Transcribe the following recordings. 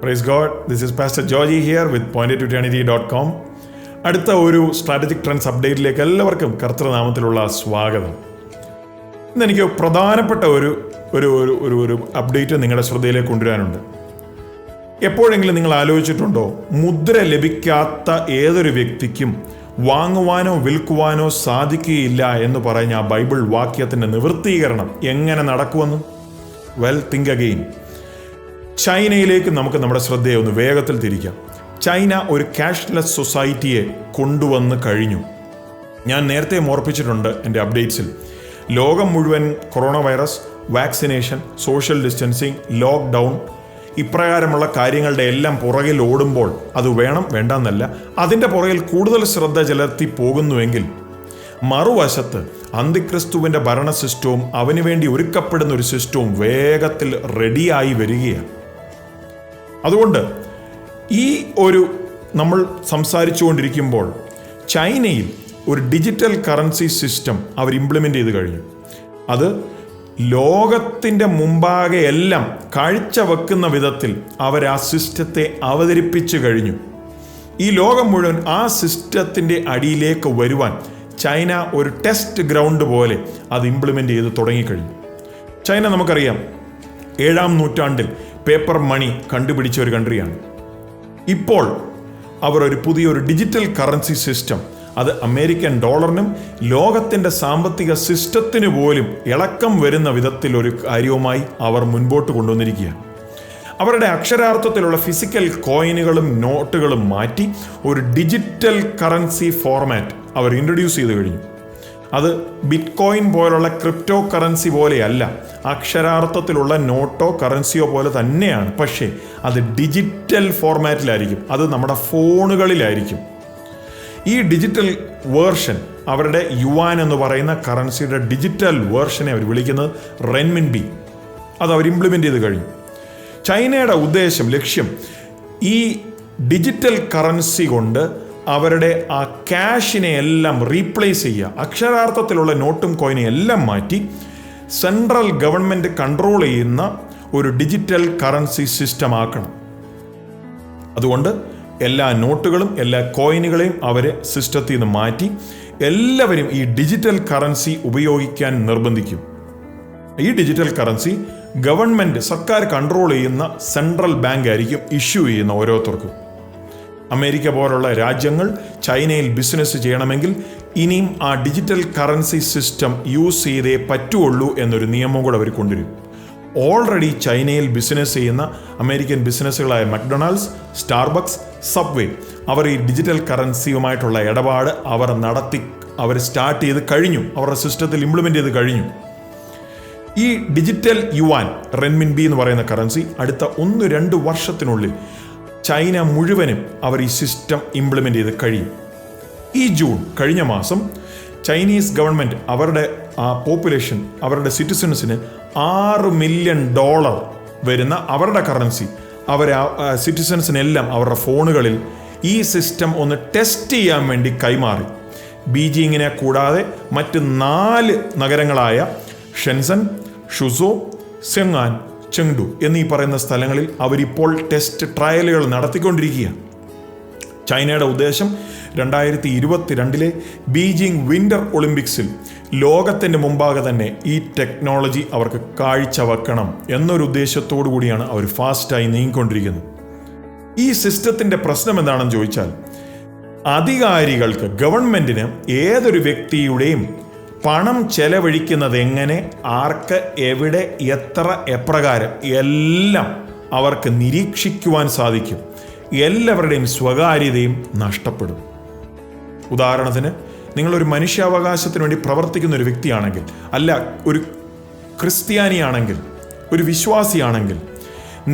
Praise God. This is Pastor Georgie here with pointedtoeternity.com. അടുത്ത ഒരു strategic trends അപ്ഡേറ്റിലേക്ക് എല്ലാവർക്കും കർത്തൃനാമത്തിലുള്ള സ്വാഗതം. ഇന്നെനിക്ക് പ്രധാനപ്പെട്ട ഒരു അപ്ഡേറ്റ് നിങ്ങളുടെ ശ്രദ്ധയിലേക്ക് കൊണ്ടുവരാനുണ്ട്. എപ്പോഴെങ്കിലും നിങ്ങൾ ആലോചിച്ചിട്ടുണ്ടോ, മുദ്ര ലഭിക്കാത്ത ഏതൊരു വ്യക്തിക്കും വാങ്ങുവാനോ വിൽക്കുവാനോ സാധിക്കുകയില്ല എന്ന് പറഞ്ഞ ആ ബൈബിൾ വാക്യത്തിൻ്റെ നിവൃത്തീകരണം എങ്ങനെ നടക്കുമെന്ന്? Well, think again. ചൈനയിലേക്ക് നമുക്ക് നമ്മുടെ ശ്രദ്ധയെ ഒന്ന് വേഗത്തിൽ തിരിക്കാം. ചൈന ഒരു ക്യാഷ്ലെസ് സൊസൈറ്റിയെ കൊണ്ടുവന്ന് കഴിഞ്ഞു. ഞാൻ നേരത്തെ ഓർപ്പിച്ചിട്ടുണ്ട് എൻ്റെ അപ്ഡേറ്റ്സിൽ. ലോകം മുഴുവൻ corona virus, vaccination, social distancing, lockdown ഇപ്രകാരമുള്ള കാര്യങ്ങളുടെ എല്ലാം പുറകിൽ ഓടുമ്പോൾ അത് വേണം വേണ്ടെന്നല്ല, അതിൻ്റെ പുറകിൽ കൂടുതൽ ശ്രദ്ധ ചെലുത്തി പോകുന്നുവെങ്കിൽ മറുവശത്ത് അന്തിക്രിസ്തുവിൻ്റെ ഭരണ സിസ്റ്റവും അവന് വേണ്ടി ഒരുക്കപ്പെടുന്ന ഒരു സിസ്റ്റവും വേഗത്തിൽ റെഡിയായി വരികയാണ്. അതുകൊണ്ട് ഈ നമ്മൾ സംസാരിച്ചുകൊണ്ടിരിക്കുമ്പോൾ ചൈനയിൽ ഒരു ഡിജിറ്റൽ കറൻസി സിസ്റ്റം അവർ ഇംപ്ലിമെൻ്റ് ചെയ്ത് കഴിഞ്ഞു. അത് ലോകത്തിൻ്റെ മുമ്പാകെ എല്ലാം കാഴ്ചവെക്കുന്ന വിധത്തിൽ അവർ ആ സിസ്റ്റത്തെ അവതരിപ്പിച്ചു കഴിഞ്ഞു. ഈ ലോകം മുഴുവൻ ആ സിസ്റ്റത്തിൻ്റെ അടിയിലേക്ക് വരുവാൻ ചൈന ഒരു ടെസ്റ്റ് ഗ്രൗണ്ട് പോലെ അത് ഇംപ്ലിമെൻ്റ് ചെയ്ത് തുടങ്ങിക്കഴിഞ്ഞു. ചൈന നമുക്കറിയാം 7-ാം നൂറ്റാണ്ടിൽ പേപ്പർ മണി കണ്ടുപിടിച്ച ഒരു കൺട്രിയാണ്. ഇപ്പോൾ അവർ പുതിയൊരു ഡിജിറ്റൽ കറൻസി സിസ്റ്റം, അത് അമേരിക്കൻ ഡോളറിനും ലോകത്തിൻ്റെ സാമ്പത്തിക സിസ്റ്റത്തിന് പോലും ഇളക്കം വരുന്ന വിധത്തിലൊരു കാര്യവുമായി അവർ മുൻപോട്ട് കൊണ്ടുവന്നിരിക്കുകയാണ്. അവരുടെ അക്ഷരാർത്ഥത്തിലുള്ള ഫിസിക്കൽ കോയിനുകളും നോട്ടുകളും മാറ്റി ഒരു ഡിജിറ്റൽ കറൻസി ഫോർമാറ്റ് അവർ ഇൻട്രൊഡ്യൂസ് ചെയ്ത് കഴിഞ്ഞു. അത് ബിറ്റ് കോയിൻ പോലുള്ള ക്രിപ്റ്റോ കറൻസി പോലെയല്ല, അക്ഷരാർത്ഥത്തിലുള്ള നോട്ടോ കറൻസിയോ പോലെ തന്നെയാണ്. പക്ഷേ അത് ഡിജിറ്റൽ ഫോർമാറ്റിലായിരിക്കും, അത് നമ്മുടെ ഫോണുകളിലായിരിക്കും. ഈ ഡിജിറ്റൽ വേർഷൻ, അവരുടെ യുവാൻ എന്ന് പറയുന്ന കറൻസിയുടെ ഡിജിറ്റൽ വേർഷനെ അവർ വിളിക്കുന്നത് റെൻമിൻബി, അത് അവർ ഇംപ്ലിമെൻ്റ് ചെയ്ത് കഴിഞ്ഞു. ചൈനയുടെ ലക്ഷ്യം ഈ ഡിജിറ്റൽ കറൻസി കൊണ്ട് അവരുടെ ആ ക്യാഷിനെ എല്ലാം റീപ്ലേസ് ചെയ്യുക, അക്ഷരാർത്ഥത്തിലുള്ള നോട്ടും കോയിനും എല്ലാം മാറ്റി സെൻട്രൽ ഗവൺമെൻറ് കൺട്രോൾ ചെയ്യുന്ന ഒരു ഡിജിറ്റൽ കറൻസി സിസ്റ്റം ആക്കണം. അതുകൊണ്ട് എല്ലാ നോട്ടുകളും എല്ലാ കോയിനുകളെയും അവരെ സിസ്റ്റത്തിൽ നിന്ന് മാറ്റി എല്ലാവരും ഈ ഡിജിറ്റൽ കറൻസി ഉപയോഗിക്കാൻ നിർബന്ധിക്കും. ഈ ഡിജിറ്റൽ കറൻസി ഗവൺമെൻറ്, സർക്കാർ കൺട്രോൾ ചെയ്യുന്ന സെൻട്രൽ ബാങ്ക് ആയിരിക്കും ഇഷ്യൂ ചെയ്യുന്ന ഓരോരുത്തർക്കും. അമേരിക്ക പോലുള്ള രാജ്യങ്ങൾ ചൈനയിൽ ബിസിനസ് ചെയ്യണമെങ്കിൽ ഇനിയും ആ ഡിജിറ്റൽ കറൻസി സിസ്റ്റം യൂസ് ചെയ്തേ പറ്റുള്ളൂ എന്നൊരു നിയമം കൂടെ അവർ കൊണ്ടുവരും. ഓൾറെഡി ചൈനയിൽ ബിസിനസ് ചെയ്യുന്ന അമേരിക്കൻ ബിസിനസ്സുകളായ മക്ഡൊണാൾഡ്സ്, സ്റ്റാർബക്സ്, സബ്വേ അവർ ഈ ഡിജിറ്റൽ കറൻസിയുമായിട്ടുള്ള ഇടപാട് അവർ സ്റ്റാർട്ട് ചെയ്ത് കഴിഞ്ഞു, അവരുടെ സിസ്റ്റത്തിൽ ഇംപ്ലിമെൻ്റ് ചെയ്ത് കഴിഞ്ഞു. ഈ ഡിജിറ്റൽ യുവാൻ റെൻമിൻബി എന്ന് പറയുന്ന കറൻസി അടുത്ത 1-2 വർഷത്തിനുള്ളിൽ ചൈന മുഴുവനും അവർ ഈ സിസ്റ്റം ഇംപ്ലിമെൻ്റ് ചെയ്ത് കഴിയും. ഈ കഴിഞ്ഞ മാസം ചൈനീസ് ഗവൺമെൻറ് അവരുടെ പോപ്പുലേഷൻ, അവരുടെ സിറ്റിസൺസിന് $6 മില്യൺ വരുന്ന അവരുടെ കറൻസി സിറ്റിസൺസിനെല്ലാം അവരുടെ ഫോണുകളിൽ ഈ സിസ്റ്റം ഒന്ന് ടെസ്റ്റ് ചെയ്യാൻ വേണ്ടി കൈമാറി. ബീജിങ്ങിനെ കൂടാതെ മറ്റ് 4 നഗരങ്ങളായ ഷെൻസൺ, ഷുസോ, സെങ്ങാൻ, ചെങ്ഡു എന്നീ പറയുന്ന സ്ഥലങ്ങളിൽ അവരിപ്പോൾ ടെസ്റ്റ് ട്രയലുകൾ നടത്തിക്കൊണ്ടിരിക്കുകയാണ്. ചൈനയുടെ ഉദ്ദേശം 2022 ബീജിംഗ് വിൻ്റർ ഒളിമ്പിക്സിൽ ലോകത്തിൻ്റെ മുമ്പാകെ തന്നെ ഈ ടെക്നോളജി അവർക്ക് കാഴ്ചവെക്കണം എന്നൊരു ഉദ്ദേശത്തോടു കൂടിയാണ് അവർ ഫാസ്റ്റായി നീങ്ങിക്കൊണ്ടിരിക്കുന്നത്. ഈ സിസ്റ്റത്തിൻ്റെ പ്രശ്നം എന്താണെന്ന് ചോദിച്ചാൽ, അധികാരികൾക്ക്, ഗവൺമെൻറ്റിന് ഏതൊരു വ്യക്തിയുടെയും പണം ചെലവഴിക്കുന്നത് എങ്ങനെ, ആർക്ക്, എവിടെ, എത്ര, എപ്രകാരം എല്ലാം അവർക്ക് നിരീക്ഷിക്കുവാൻ സാധിക്കും. എല്ലാവരുടെയും സ്വകാര്യതയും നഷ്ടപ്പെടും. ഉദാഹരണത്തിന്, നിങ്ങളൊരു മനുഷ്യാവകാശത്തിന് വേണ്ടി പ്രവർത്തിക്കുന്ന ഒരു വ്യക്തിയാണെങ്കിൽ, അല്ല ഒരു ക്രിസ്ത്യാനിയാണെങ്കിൽ, ഒരു വിശ്വാസിയാണെങ്കിൽ,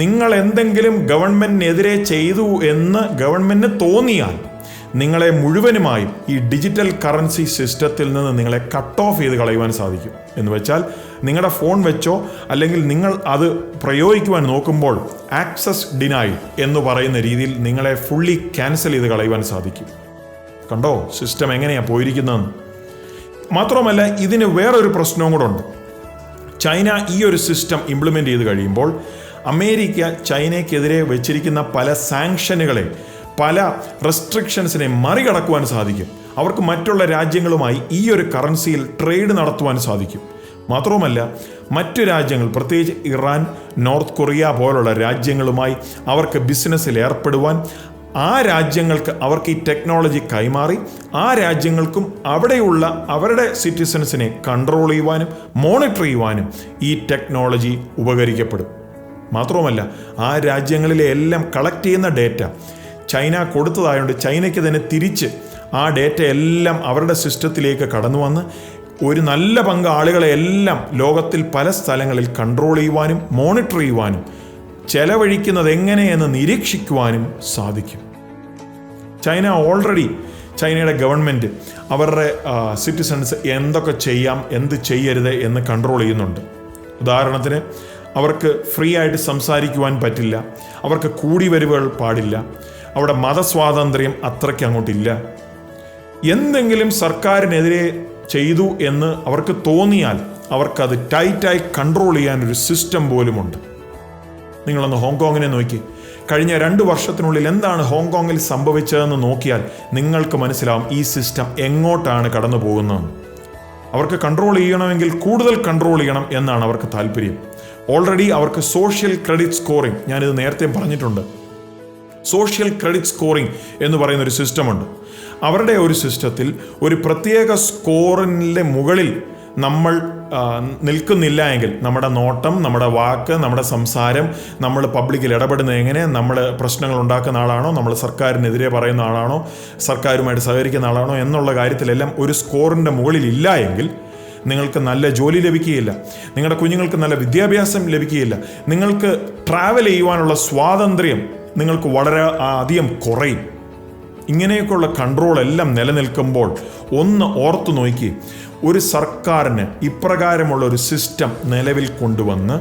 നിങ്ങൾ എന്തെങ്കിലും ഗവൺമെൻറ്റിനെതിരെ ചെയ്തു എന്ന് ഗവൺമെൻറ്റിന് തോന്നിയാൽ നിങ്ങളെ മുഴുവനുമായും ഈ ഡിജിറ്റൽ കറൻസി സിസ്റ്റത്തിൽ നിന്ന് നിങ്ങളെ കട്ട് ഓഫ് ചെയ്ത് കളയുവാൻ സാധിക്കും. എന്ന് വെച്ചാൽ നിങ്ങളുടെ ഫോൺ വെച്ചോ അല്ലെങ്കിൽ നിങ്ങൾ അത് പ്രയോഗിക്കുവാൻ നോക്കുമ്പോൾ ആക്സസ് ഡിനൈഡ് എന്ന് പറയുന്ന രീതിയിൽ നിങ്ങളെ ഫുള്ളി ക്യാൻസൽ ചെയ്ത് കളയുവാൻ സാധിക്കും. കണ്ടോ സിസ്റ്റം എങ്ങനെയാണ് പോയിരിക്കുന്നതെന്ന്. മാത്രമല്ല, ഇതിന് വേറൊരു പ്രശ്നവും കൂടെ ഉണ്ട്. ചൈന ഈ ഒരു സിസ്റ്റം ഇംപ്ലിമെൻ്റ് ചെയ്ത് കഴിയുമ്പോൾ അമേരിക്ക ചൈനയ്ക്കെതിരെ വെച്ചിരിക്കുന്ന പല സാങ്ഷനുകളെ, പല റെസ്ട്രിക്ഷൻസിനെ മറികടക്കുവാൻ സാധിക്കും. അവർക്ക് മറ്റുള്ള രാജ്യങ്ങളുമായി ഈ ഒരു കറൻസിയിൽ ട്രേഡ് നടത്തുവാൻ സാധിക്കും. മാത്രവുമല്ല, മറ്റു രാജ്യങ്ങൾ, പ്രത്യേകിച്ച് ഇറാൻ, നോർത്ത് കൊറിയ പോലുള്ള രാജ്യങ്ങളുമായി അവർക്ക് ബിസിനസ്സിൽ ഏർപ്പെടുവാൻ, ആ രാജ്യങ്ങൾക്ക് അവർക്ക് ഈ ടെക്നോളജി കൈമാറി ആ രാജ്യങ്ങൾക്കും അവിടെയുള്ള അവരുടെ സിറ്റിസൺസിനെ കൺട്രോൾ ചെയ്യുവാനും മോണിറ്റർ ചെയ്യുവാനും ഈ ടെക്നോളജി ഉപകരിക്കപ്പെടും. മാത്രവുമല്ല, ആ രാജ്യങ്ങളിലെ എല്ലാം കളക്ട് ചെയ്യുന്ന ഡേറ്റ ചൈന കൊടുത്തതായതുകൊണ്ട് ചൈനയ്ക്ക് തന്നെ തിരിച്ച് ആ ഡേറ്റ എല്ലാം അവരുടെ സിസ്റ്റത്തിലേക്ക് കടന്നു വന്ന് ഒരു നല്ല പങ്ക് ആളുകളെ എല്ലാം ലോകത്തിൽ പല സ്ഥലങ്ങളിൽ കൺട്രോൾ ചെയ്യുവാനും മോണിറ്റർ ചെയ്യുവാനും ചെലവഴിക്കുന്നത് എങ്ങനെയെന്ന് നിരീക്ഷിക്കുവാനും സാധിക്കും. ചൈന ഓൾറെഡി, ചൈനയുടെ ഗവൺമെൻറ് അവരുടെ സിറ്റിസൺസ് എന്തൊക്കെ ചെയ്യാം, എന്ത് ചെയ്യരുത് എന്ന് കൺട്രോൾ ചെയ്യുന്നുണ്ട്. ഉദാഹരണത്തിന്, അവർക്ക് ഫ്രീ ആയിട്ട് സംസാരിക്കുവാൻ പറ്റില്ല, അവർക്ക് കൂടിവരവുകൾ പാടില്ല, അവിടെ മതസ്വാതന്ത്ര്യം അത്രയ്ക്ക് അങ്ങോട്ടില്ല. എന്തെങ്കിലും സർക്കാരിനെതിരെ ചെയ്തു എന്ന് അവർക്ക് തോന്നിയാൽ അവർക്കത് ടൈറ്റായി കൺട്രോൾ ചെയ്യാനൊരു സിസ്റ്റം പോലുമുണ്ട്. നിങ്ങളൊന്ന് ഹോങ്കോങ്ങിനെ നോക്കി. കഴിഞ്ഞ 2 വർഷത്തിനുള്ളിൽ എന്താണ് ഹോങ്കോങ്ങിൽ സംഭവിച്ചതെന്ന് നോക്കിയാൽ നിങ്ങൾക്ക് മനസ്സിലാവും ഈ സിസ്റ്റം എങ്ങോട്ടാണ് കടന്നു പോകുന്നതെന്ന്. അവർക്ക് കൺട്രോൾ ചെയ്യണമെങ്കിൽ കൂടുതൽ കൺട്രോൾ ചെയ്യണം എന്നാണ് അവർക്ക് താല്പര്യം. ഓൾറെഡി അവർക്ക് സോഷ്യൽ ക്രെഡിറ്റ് സ്കോറിംഗ്, ഞാനിത് നേരത്തെ പറഞ്ഞിട്ടുണ്ട്, സോഷ്യൽ ക്രെഡിറ്റ് സ്കോറിംഗ് എന്ന് പറയുന്നൊരു സിസ്റ്റമുണ്ട്. അവരുടെ ഒരു സിസ്റ്റത്തിൽ ഒരു പ്രത്യേക സ്കോറിൻ്റെ മുകളിൽ നമ്മൾ നിൽക്കുന്നില്ല എങ്കിൽ, നമ്മുടെ നോട്ടം, നമ്മുടെ വാക്ക്, നമ്മുടെ സംസാരം, നമ്മൾ പബ്ലിക്കിൽ ഇടപെടുന്നത് എങ്ങനെ, നമ്മൾ പ്രശ്നങ്ങൾ ഉണ്ടാക്കുന്ന ആളാണോ, നമ്മൾ സർക്കാരിനെതിരെ പറയുന്ന ആളാണോ, സർക്കാരുമായിട്ട് സഹകരിക്കുന്ന ആളാണോ എന്നുള്ള കാര്യത്തിലെല്ലാം ഒരു സ്കോറിൻ്റെ മുകളിൽ ഇല്ല എങ്കിൽ നിങ്ങൾക്ക് നല്ല ജോലി ലഭിക്കുകയില്ല, നിങ്ങളുടെ കുഞ്ഞുങ്ങൾക്ക് നല്ല വിദ്യാഭ്യാസം ലഭിക്കുകയില്ല, നിങ്ങൾക്ക് ട്രാവൽ ചെയ്യുവാനുള്ള സ്വാതന്ത്ര്യം നിങ്ങൾക്ക് വളരെ അധികം കുറയും. ഇങ്ങനെയൊക്കെയുള്ള കൺട്രോൾ എല്ലാം നിലനിൽക്കുമ്പോൾ ഒന്ന് ഓർത്തു നോക്കി, ഒരു സർക്കാരിന് ഇപ്രകാരമുള്ള ഒരു സിസ്റ്റം നിലവിൽ കൊണ്ടുവന്ന്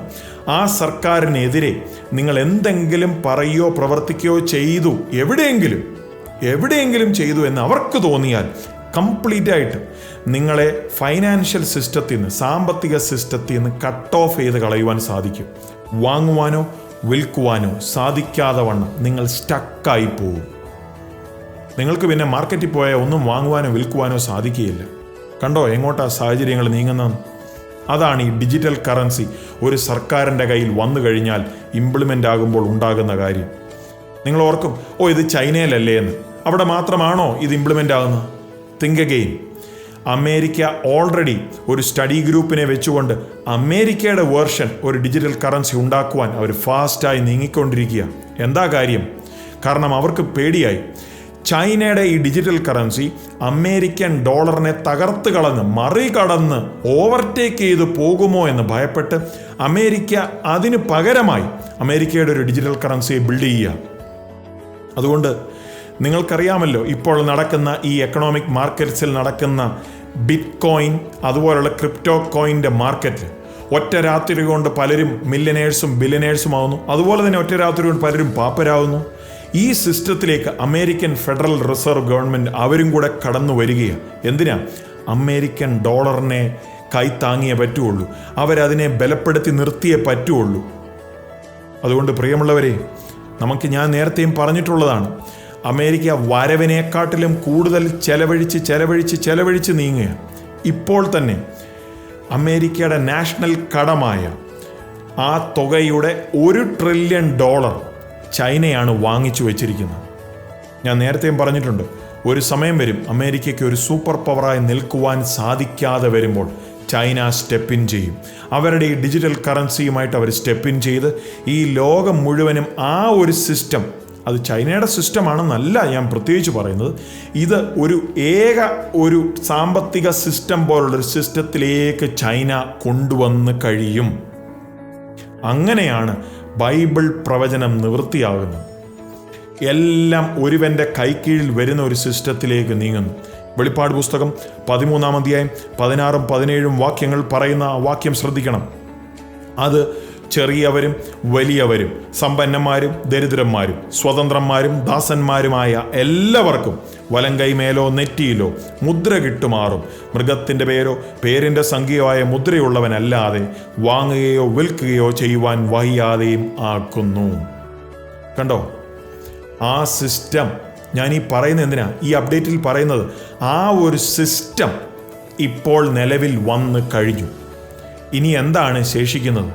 ആ സർക്കാരിനെതിരെ നിങ്ങൾ എന്തെങ്കിലും പറയുകയോ പ്രവർത്തിക്കുകയോ ചെയ്തു, എവിടെയെങ്കിലും ചെയ്തു എന്ന് അവർക്ക് തോന്നിയാൽ കംപ്ലീറ്റ് ആയിട്ട് നിങ്ങളെ ഫൈനാൻഷ്യൽ സിസ്റ്റത്തിൽ നിന്ന്, സാമ്പത്തിക സിസ്റ്റത്തിൽ നിന്ന് കട്ട് ഓഫ് ചെയ്ത് കളയുവാൻ സാധിക്കും. വാങ്ങുവാനോ വിൽക്കുവാനോ സാധിക്കാതെ വണ്ണം നിങ്ങൾ സ്റ്റക്കായി പോകും. നിങ്ങൾക്ക് പിന്നെ മാർക്കറ്റിൽ പോയാൽ ഒന്നും വാങ്ങുവാനോ വിൽക്കുവാനോ സാധിക്കുകയില്ല. കണ്ടോ എങ്ങോട്ടാ സാഹചര്യങ്ങൾ നീങ്ങുന്നത്? അതാണ് ഈ ഡിജിറ്റൽ കറൻസി ഒരു സർക്കാരിൻ്റെ കയ്യിൽ വന്നു കഴിഞ്ഞാൽ ഇംപ്ലിമെൻ്റ് ആകുമ്പോൾ ഉണ്ടാകുന്ന കാര്യം. നിങ്ങൾ ഓർക്കും, ഇത് ചൈനയിലല്ലേ എന്ന്. അവിടെ മാത്രമാണോ ഇത് ഇംപ്ലിമെൻ്റ് ആകുന്നത്? Think again. അമേരിക്ക ഓൾറെഡി ഒരു സ്റ്റഡി ഗ്രൂപ്പിനെ വെച്ചുകൊണ്ട് അമേരിക്കയുടെ വേർഷൻ ഒരു ഡിജിറ്റൽ കറൻസി ഉണ്ടാക്കുവാൻ അവർ ഫാസ്റ്റായി നീങ്ങിക്കൊണ്ടിരിക്കുക. എന്താ കാര്യം? കാരണം അവർക്ക് പേടിയായി, ചൈനയുടെ ഈ ഡിജിറ്റൽ കറൻസി അമേരിക്കൻ ഡോളറിനെ തകർത്ത് കളഞ്ഞ് മറികടന്ന് ഓവർടേക്ക് ചെയ്ത് പോകുമോ എന്ന് ഭയപ്പെട്ട് അമേരിക്ക അതിന് പകരമായി അമേരിക്കയുടെ ഒരു ഡിജിറ്റൽ കറൻസിയെ ബിൽഡ് ചെയ്യുക. അതുകൊണ്ട് നിങ്ങൾക്കറിയാമല്ലോ, ഇപ്പോൾ നടക്കുന്ന ഈ എക്കണോമിക് മാർക്കറ്റ്സിൽ നടക്കുന്ന ബിറ്റ് കോയിൻ അതുപോലുള്ള ക്രിപ്റ്റോ കോയിൻ്റെ മാർക്കറ്റ്, ഒറ്റ രാത്രി കൊണ്ട് പലരും മില്യനേഴ്സും ബില്യനേഴ്സും ആവുന്നു. അതുപോലെ തന്നെ ഒറ്റ രാത്രി കൊണ്ട് പലരും പാപ്പരാകുന്നു. ഈ സിസ്റ്റത്തിലേക്ക് അമേരിക്കൻ ഫെഡറൽ റിസർവ് ഗവൺമെൻറ് അവരും കൂടെ കടന്നു വരികയാണ്. എന്തിനാ? അമേരിക്കൻ ഡോളറിനെ കൈത്താങ്ങിയേ പറ്റുള്ളൂ, അവരതിനെ ബലപ്പെടുത്തി നിർത്തിയേ പറ്റുള്ളൂ. അതുകൊണ്ട് പ്രിയമുള്ളവരെ, ഞാൻ നേരത്തെയും പറഞ്ഞിട്ടുള്ളതാണ്, അമേരിക്ക വരവിനെക്കാട്ടിലും കൂടുതൽ ചെലവഴിച്ച് നീങ്ങുക. ഇപ്പോൾ തന്നെ അമേരിക്കയുടെ നാഷണൽ കടമായ ആ തുകയുടെ $1 ട്രില്യൺ ചൈനയാണ് വാങ്ങിച്ചു വെച്ചിരിക്കുന്നത്. ഞാൻ നേരത്തെയും പറഞ്ഞിട്ടുണ്ട്, ഒരു സമയം വരും അമേരിക്കയ്ക്ക് ഒരു സൂപ്പർ പവറായി നിൽക്കുവാൻ സാധിക്കാതെ വരുമ്പോൾ ചൈന സ്റ്റെപ്പ് ഇൻ ചെയ്യും. അവരുടെ ഈ ഡിജിറ്റൽ കറൻസിയുമായിട്ട് അവർ സ്റ്റെപ്പ് ഇൻ ചെയ്ത് ഈ ലോകം മുഴുവനും ആ ഒരു സിസ്റ്റം, അത് ചൈനയുടെ സിസ്റ്റമാണെന്നല്ല ഞാൻ പ്രത്യേകിച്ച് പറയുന്നത്, ഇത് ഒരു സാമ്പത്തിക സിസ്റ്റം പോലുള്ളൊരു സിസ്റ്റത്തിലേക്ക് ചൈന കൊണ്ടുവന്ന് കഴിയും. അങ്ങനെയാണ് ബൈബിൾ പ്രവചനം നിവൃത്തിയാകുന്നത്. എല്ലാം ഒരുവൻ്റെ കൈക്കീഴിൽ വരുന്ന ഒരു സിസ്റ്റത്തിലേക്ക് നീങ്ങുന്നു. വെളിപ്പാട് പുസ്തകം 13-ാം അധ്യായം 16-17 വാക്യങ്ങൾ പറയുന്ന ആ വാക്യം ശ്രദ്ധിക്കണം. അത് ചെറിയവരും വലിയവരും, സമ്പന്നന്മാരും ദരിദ്രന്മാരും, സ്വതന്ത്രന്മാരും ദാസന്മാരുമായ എല്ലാവർക്കും വലങ്കൈ മേലോ നെറ്റിയിലോ മുദ്ര കിട്ടുമാറും മൃഗത്തിൻ്റെ പേരോ പേരിൻ്റെ സംഖ്യയായ മുദ്രയുള്ളവനല്ലാതെ വാങ്ങുകയോ വിൽക്കുകയോ ചെയ്യുവാൻ വയ്യാതെയും ആക്കുന്നു. കണ്ടോ, ആ സിസ്റ്റം ഞാൻ ഈ പറയുന്നത് എന്തിനാ? ഈ അപ്ഡേറ്റിൽ പറയുന്നത് ആ ഒരു സിസ്റ്റം ഇപ്പോൾ നിലവിൽ വന്ന് കഴിഞ്ഞു. ഇനി എന്താണ് ശേഷിക്കുന്നത്?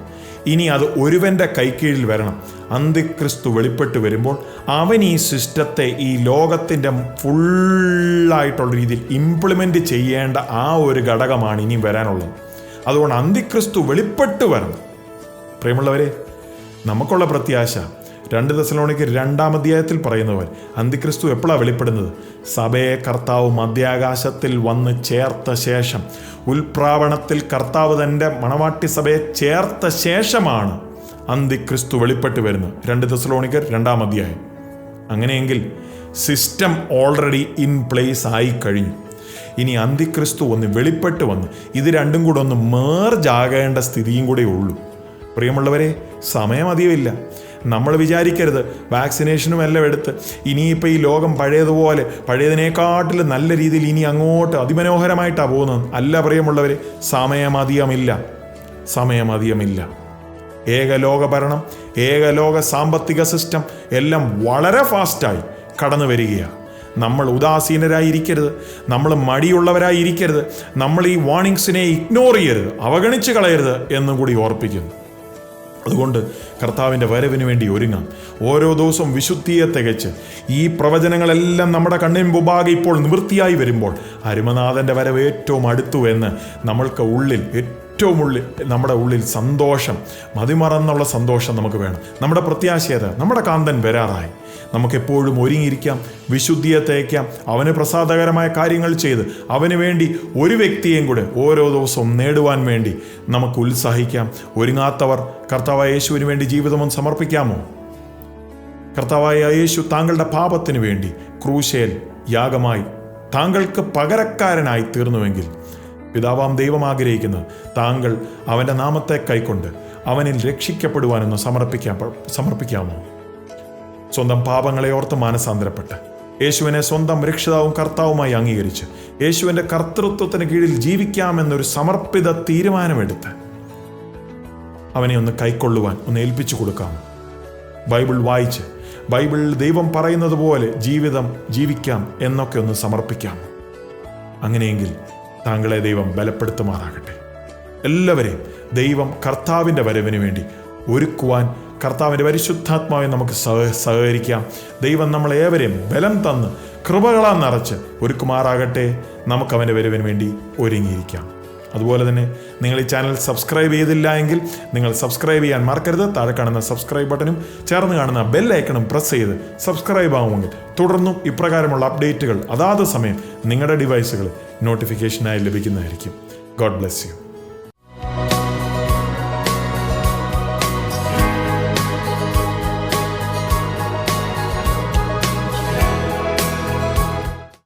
ഇനി അത് ഒരുവൻ്റെ കൈക്കീഴിൽ വരണം. അന്തിക്രിസ്തു വെളിപ്പെട്ട് വരുമ്പോൾ അവൻ ഈ സിസ്റ്റത്തെ ഈ ലോകത്തിൻ്റെ ഫുള്ളായിട്ടുള്ള രീതിയിൽ ഇംപ്ലിമെൻ്റ് ചെയ്യേണ്ട ആ ഒരു ഘടകമാണ് ഇനി വരാനുള്ളത്. അതുകൊണ്ട് അന്തിക്രിസ്തു വെളിപ്പെട്ട് വരണം. പ്രിയമുള്ളവരെ, നമുക്കുള്ള പ്രത്യാശ 2 തെസ്സലോനിക്കർ 2-ാം അധ്യായത്തിൽ പറയുന്നവർ അന്തിക്രിസ്തു എപ്പോഴാണ് വെളിപ്പെടുന്നത്? സഭയെ കർത്താവ് മധ്യാകാശത്തിൽ വന്ന് ചേർത്ത ശേഷം, ഉൽപ്രാവണത്തിൽ കർത്താവ് തൻ്റെ മണവാട്ടി സഭയെ ചേർത്ത ശേഷമാണ് അന്തിക്രിസ്തു വെളിപ്പെട്ട് വരുന്നത്. 2 തെസ്സലോനിക്കർ 2-ാം അധ്യായം. അങ്ങനെയെങ്കിൽ സിസ്റ്റം ഓൾറെഡി ഇൻ പ്ലേസ് ആയി കഴിഞ്ഞു. ഇനി അന്തിക്രിസ്തു ഒന്ന് വെളിപ്പെട്ട് വന്ന് ഇത് രണ്ടും കൂടെ ഒന്ന് മേർജാകേണ്ട സ്ഥിതിയും കൂടെ ഉള്ളൂ. പ്രിയമുള്ളവരെ, സമയം അധികമില്ല. നമ്മൾ വിചാരിക്കരുത് വാക്സിനേഷനും എല്ലാം എടുത്ത് ഇനിയിപ്പോൾ ഈ ലോകം പഴയതിനേക്കാട്ടിലും നല്ല രീതിയിൽ ഇനി അങ്ങോട്ട് അതിമനോഹരമായിട്ടാണ് പോകുന്നത്. അല്ല പ്രിയമുള്ളവരെ, സമയമധികമില്ല. ഏകലോക ഭരണം, ഏകലോക സാമ്പത്തിക സിസ്റ്റം എല്ലാം വളരെ ഫാസ്റ്റായി കടന്നു വരികയാണ്. നമ്മൾ ഉദാസീനരായിരിക്കരുത്, നമ്മൾ മടിയുള്ളവരായിരിക്കരുത്, നമ്മൾ ഈ വാർണിങ്സിനെ ഇഗ്നോർ ചെയ്യരുത്, അവഗണിച്ച് കളയരുത് എന്നും കൂടി ഓർപ്പിക്കുന്നു. അതുകൊണ്ട് കർത്താവിൻ്റെ വരവിന് വേണ്ടി ഒരുങ്ങാം. ഓരോ ദിവസവും വിശുദ്ധിയെ തികച്ച് ഈ പ്രവചനങ്ങളെല്ലാം നമ്മുടെ കണ്ണിന് മുമ്പാകെ ഇപ്പോൾ നിവൃത്തിയായി വരുമ്പോൾ അരുമനാഥൻ്റെ വരവ് ഏറ്റവും അടുത്തു എന്ന് നമ്മൾക്ക് നമ്മുടെ ഉള്ളിൽ സന്തോഷം, മതിമറന്നുള്ള സന്തോഷം നമുക്ക് വേണം. നമ്മുടെ പ്രത്യാശയത് നമ്മുടെ കാന്തൻ വരാറായി. നമുക്കെപ്പോഴും ഒരുങ്ങിയിരിക്കാം, വിശുദ്ധിയെ തേക്കാം, അവന് പ്രസാദകരമായ കാര്യങ്ങൾ ചെയ്ത് അവന് വേണ്ടി ഒരു വ്യക്തിയെയും കൂടെ ഓരോ ദിവസവും നേടുവാൻ വേണ്ടി നമുക്ക് ഉത്സാഹിക്കാം. ഒരുങ്ങാത്തവർ കർത്താവായ യേശുവിന് വേണ്ടി ജീവിതമൊന്ന് സമർപ്പിക്കാമോ? കർത്താവായ യേശു താങ്കളുടെ പാപത്തിന് വേണ്ടി ക്രൂശേൽ യാഗമായി താങ്കൾക്ക് പകരക്കാരനായി തീർന്നുവെങ്കിൽ പിതാവാം ദൈവം ആഗ്രഹിക്കുന്നത് താങ്കൾ അവൻ്റെ നാമത്തെ കൈക്കൊണ്ട് അവനിൽ രക്ഷിക്കപ്പെടുവാനെന്ന് സമർപ്പിക്കാമോ? സ്വന്തം പാപങ്ങളെ ഓർത്ത് മാനസാന്തരപ്പെട്ട് യേശുവിനെ സ്വന്തം രക്ഷിതാവും കർത്താവുമായി അംഗീകരിച്ച് യേശുവിൻ്റെ കർത്തൃത്വത്തിന് കീഴിൽ ജീവിക്കാമെന്നൊരു സമർപ്പിത തീരുമാനമെടുത്ത് അവനെ ഒന്ന് കൈക്കൊള്ളുവാൻ ഒന്ന് ഏൽപ്പിച്ചു കൊടുക്കാമോ? ബൈബിൾ വായിച്ച് ബൈബിളിൽ ദൈവം പറയുന്നത് പോലെ ജീവിതം ജീവിക്കാം എന്നൊക്കെ ഒന്ന് സമർപ്പിക്കാമോ? അങ്ങനെയെങ്കിൽ താങ്കളെ ദൈവം ബലപ്പെടുത്തുമാറാകട്ടെ. എല്ലാവരെയും ദൈവം കർത്താവിൻ്റെ വരവിന് വേണ്ടി ഒരുക്കുവാൻ കർത്താവിൻ്റെ പരിശുദ്ധാത്മാവിനെ നമുക്ക് സഹകരിക്കാം. ദൈവം നമ്മളേവരെയും ബലം തന്ന് കൃപകളാൽ നിറച്ച് ഒരുക്കുമാറാകട്ടെ. നമുക്ക് അവൻ്റെ വരവിന് വേണ്ടി ഒരുങ്ങിയിരിക്കാം. അതുപോലെ തന്നെ നിങ്ങൾ ഈ ചാനൽ സബ്സ്ക്രൈബ് ചെയ്തില്ല എങ്കിൽ നിങ്ങൾ സബ്സ്ക്രൈബ് ചെയ്യാൻ മറക്കരുത്. താഴെ കാണുന്ന സബ്സ്ക്രൈബ് ബട്ടണും ചേർന്ന് കാണുന്ന ബെൽ ഐക്കണും പ്രസ് ചെയ്ത് സബ്സ്ക്രൈബ് ആവുമെങ്കിൽ തുടർന്നും ഇപ്രകാരമുള്ള അപ്ഡേറ്റുകൾ അതാത് സമയം നിങ്ങളുടെ ഡിവൈസുകളിൽ നോട്ടിഫിക്കേഷനായി ലഭിക്കുന്നതായിരിക്കും. God bless you.